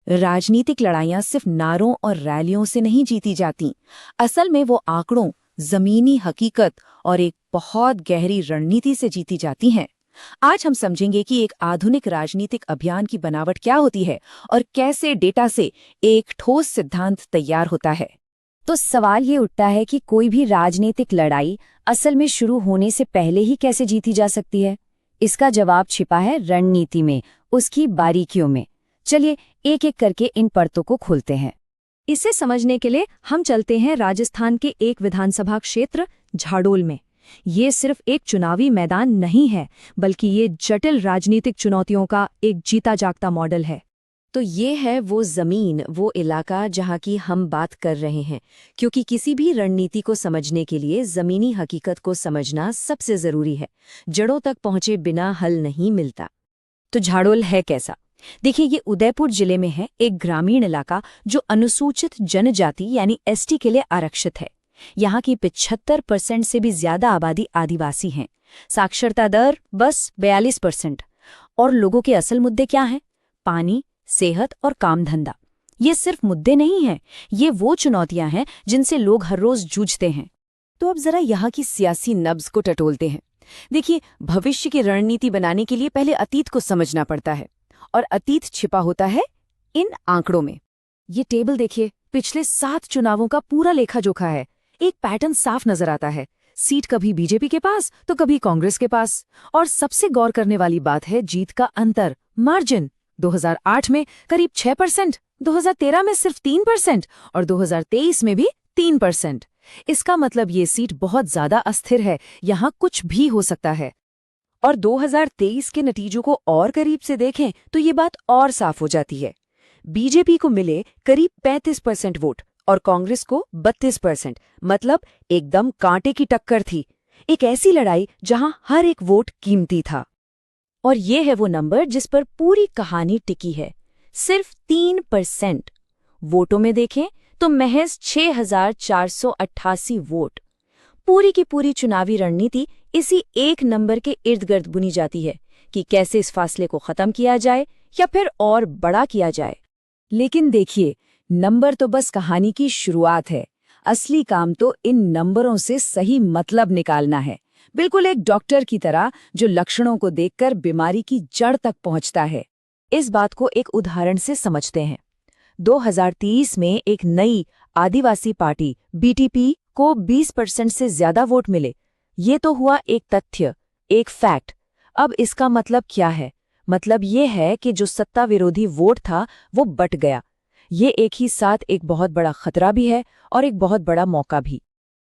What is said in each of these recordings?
राजनीतिक लड़ाइयां सिर्फ नारों और रैलियों से नहीं जीती जाती। असल में वो आंकड़ों, जमीनी हकीकत और एक बहुत गहरी रणनीति से जीती जाती हैं। आज हम समझेंगे कि एक आधुनिक राजनीतिक अभियान की बनावट क्या होती है और कैसे डेटा से एक ठोस सिद्धांत तैयार होता है। तो सवाल ये उठता है कि कोई भी राजनीतिक लड़ाई असल में शुरू होने से पहले ही कैसे जीती जा सकती है। इसका जवाब छिपा है रणनीति में, उसकी बारीकियों में। चलिए एक एक करके इन परतों को खोलते हैं। इसे समझने के लिए हम चलते हैं राजस्थान के एक विधानसभा क्षेत्र झाडोल में। ये सिर्फ एक चुनावी मैदान नहीं है, बल्कि ये जटिल राजनीतिक चुनौतियों का एक जीता जागता मॉडल है। तो ये है वो जमीन, वो इलाका जहाँ की हम बात कर रहे हैं, क्योंकि किसी भी रणनीति को समझने के लिए जमीनी हकीकत को समझना सबसे जरूरी है। जड़ों तक पहुंचे बिना हल नहीं मिलता। तो झाडोल है कैसा? देखिए, ये उदयपुर जिले में है, एक ग्रामीण इलाका जो अनुसूचित जनजाति यानी एसटी के लिए आरक्षित है। यहाँ की 75% से भी ज्यादा आबादी आदिवासी हैं। साक्षरता दर बस 42%। और लोगों के असल मुद्दे क्या हैं? पानी, सेहत और काम धंधा। ये सिर्फ मुद्दे नहीं हैं, ये वो चुनौतियां हैं जिनसे लोग हर रोज जूझते हैं। तो अब जरा यहाँ की सियासी नब्ज को टटोलते हैं। देखिए, भविष्य की रणनीति बनाने के लिए पहले अतीत को समझना पड़ता है, और अतीत छिपा होता है इन आंकड़ों में। ये टेबल देखिए, पिछले 7 चुनावों का पूरा लेखा जोखा है। एक पैटर्न साफ नजर आता है। सीट कभी बीजेपी के पास तो कभी कांग्रेस के पास। और सबसे गौर करने वाली बात है जीत का अंतर, मार्जिन। 2008 में करीब 6%, 2013 में सिर्फ 3% और 2023 में भी 3%। इसका मतलब ये सीट बहुत ज्यादा अस्थिर है, यहाँ कुछ भी हो सकता है। और 2023 के नतीजों को और करीब से देखें तो ये बात और साफ हो जाती है। बीजेपी को मिले करीब 35% वोट और कांग्रेस को 32%, मतलब एकदम कांटे की टक्कर थी। एक ऐसी लड़ाई जहां हर एक वोट कीमती था। और ये है वो नंबर जिस पर पूरी कहानी टिकी है, सिर्फ 3%। वोटों में देखें तो महज 6,488 वोट। पूरी की पूरी चुनावी रणनीति इसी एक नंबर के इर्द गिर्द बुनी जाती है कि कैसे इस फासले को खत्म किया जाए या फिर और बड़ा किया जाए। लेकिन देखिए, नंबर तो बस कहानी की शुरुआत है। असली काम तो इन नंबरों से सही मतलब निकालना है, बिल्कुल एक डॉक्टर की तरह जो लक्षणों को देखकर बीमारी की जड़ तक पहुंचता है। इस बात को एक उदाहरण से समझते हैं। 2030 में एक नई आदिवासी पार्टी बीटीपी को 20% से ज्यादा वोट मिले। ये तो हुआ एक तथ्य, एक फैक्ट। अब इसका मतलब क्या है? मतलब ये है कि जो सत्ता विरोधी वोट था वो बट गया। ये एक ही साथ एक बहुत बड़ा खतरा भी है और एक बहुत बड़ा मौका भी।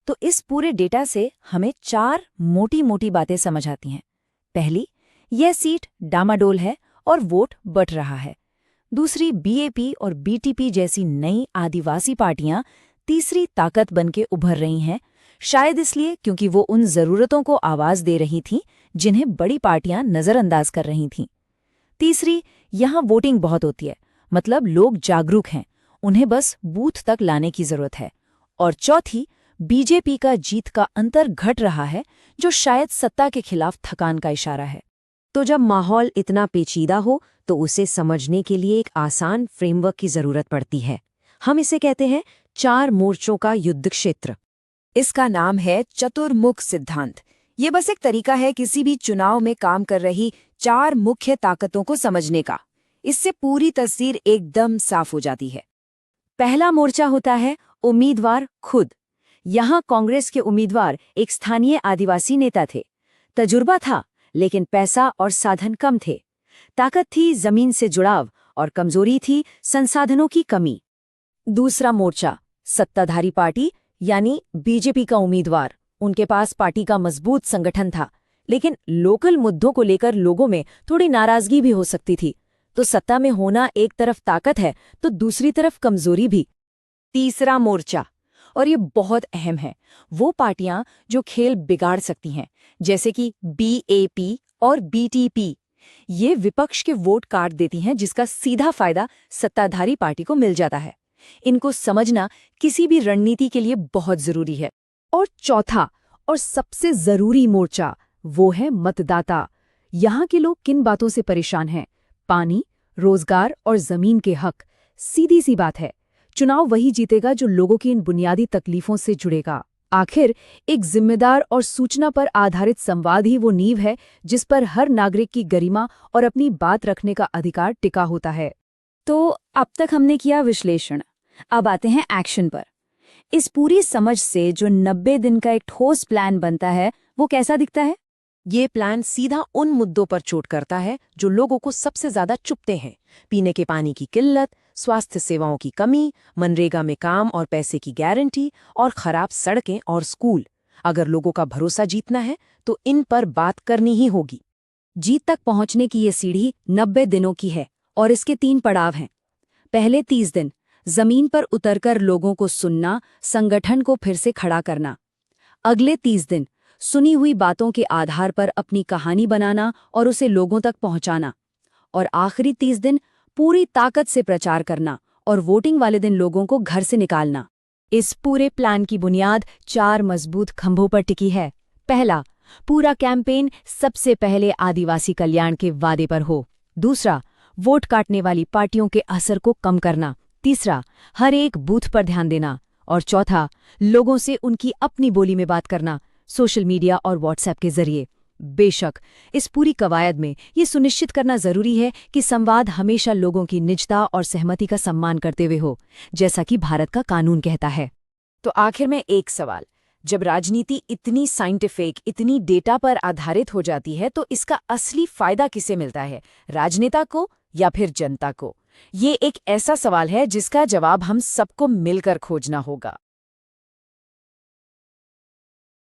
तो इस पूरे डेटा से हमें 4 मोटी मोटी बातें समझ आती हैं। पहली, यह सीट डामाडोल है और वोट बट रहा है। दूसरी, बीएपी और बीटीपी जैसी नई आदिवासी पार्टियां तीसरी ताकत बनके उभर रही हैं, शायद इसलिए क्योंकि वो उन जरूरतों को आवाज दे रही थीं जिन्हें बड़ी पार्टियां नजरअंदाज कर रही थीं। तीसरी, यहाँ वोटिंग बहुत होती है, मतलब लोग जागरूक हैं, उन्हें बस बूथ तक लाने की जरूरत है। और चौथी, बीजेपी का जीत का अंतर घट रहा है, जो शायद सत्ता के खिलाफ थकान का इशारा है। तो जब माहौल इतना पेचीदा हो तो उसे समझने के लिए एक आसान फ्रेमवर्क की जरूरत पड़ती है। हम इसे कहते हैं 4 मोर्चों का युद्ध क्षेत्र। इसका नाम है चतुर्मुख सिद्धांत। ये बस एक तरीका है किसी भी चुनाव में काम कर रही 4 मुख्य ताकतों को समझने का। इससे पूरी तस्वीर एकदम साफ हो जाती है। पहला मोर्चा होता है उम्मीदवार खुद। यहाँ कांग्रेस के उम्मीदवार एक स्थानीय आदिवासी नेता थे। तजुर्बा था, लेकिन पैसा और साधन कम थे। ताकत थी जमीन से जुड़ाव और कमजोरी थी संसाधनों की कमी। दूसरा मोर्चा सत्ताधारी पार्टी यानी बीजेपी का उम्मीदवार। उनके पास पार्टी का मजबूत संगठन था, लेकिन लोकल मुद्दों को लेकर लोगों में थोड़ी नाराजगी भी हो सकती थी। तो सत्ता में होना एक तरफ ताकत है तो दूसरी तरफ कमजोरी भी। तीसरा मोर्चा, और ये बहुत अहम है, वो पार्टियां जो खेल बिगाड़ सकती हैं, जैसे कि बीएपी और बीटीपी। ये विपक्ष के वोट काट देती हैं, जिसका सीधा फायदा सत्ताधारी पार्टी को मिल जाता है। इनको समझना किसी भी रणनीति के लिए बहुत जरूरी है। और चौथा और सबसे जरूरी मोर्चा वो है मतदाता। यहाँ के लोग किन बातों से परेशान हैं? पानी, रोजगार और जमीन के हक। सीधी सी बात है, चुनाव वही जीतेगा जो लोगों की इन बुनियादी तकलीफों से जुड़ेगा। आखिर एक जिम्मेदार और सूचना पर आधारित संवाद ही वो नींव है जिस पर हर नागरिक की गरिमा और अपनी बात रखने का अधिकार टिका होता है। तो अब तक हमने किया विश्लेषण, अब आते हैं एक्शन पर। इस पूरी समझ से जो 90 दिन का एक ठोस प्लान बनता है वो कैसा दिखता है? ये प्लान सीधा उन मुद्दों पर चोट करता है जो लोगों को सबसे ज्यादा चुभते हैं। पीने के पानी की किल्लत, स्वास्थ्य सेवाओं की कमी, मनरेगा में काम और पैसे की गारंटी और खराब सड़कें और स्कूल। अगर लोगों का भरोसा जीतना है तो इन पर बात करनी ही होगी। जीत तक पहुंचने की ये सीढ़ी 90 दिनों की है और इसके 3 पड़ाव हैं। पहले 30 दिन जमीन पर उतरकर लोगों को सुनना, संगठन को फिर से खड़ा करना। अगले 30 दिन सुनी हुई बातों के आधार पर अपनी कहानी बनाना और उसे लोगों तक पहुंचाना। और आखिरी 30 दिन पूरी ताकत से प्रचार करना और वोटिंग वाले दिन लोगों को घर से निकालना। इस पूरे प्लान की बुनियाद 4 मजबूत खंभों पर टिकी है। पहला, पूरा कैंपेन सबसे पहले आदिवासी कल्याण के वादे पर हो। दूसरा, वोट काटने वाली पार्टियों के असर को कम करना। तीसरा, हर एक बूथ पर ध्यान देना। और चौथा, लोगों से उनकी अपनी बोली में बात करना, सोशल मीडिया और व्हाट्सएप के जरिए। बेशक इस पूरी कवायद में ये सुनिश्चित करना जरूरी है कि संवाद हमेशा लोगों की निजता और सहमति का सम्मान करते हुए हो, जैसा कि भारत का कानून कहता है। तो आखिर में एक सवाल, जब राजनीति इतनी साइंटिफिक, इतनी डेटा पर आधारित हो जाती है तो इसका असली फायदा किसे मिलता है, राजनेता को या फिर जनता को? ये एक ऐसा सवाल है जिसका जवाब हम सबको मिलकर खोजना होगा।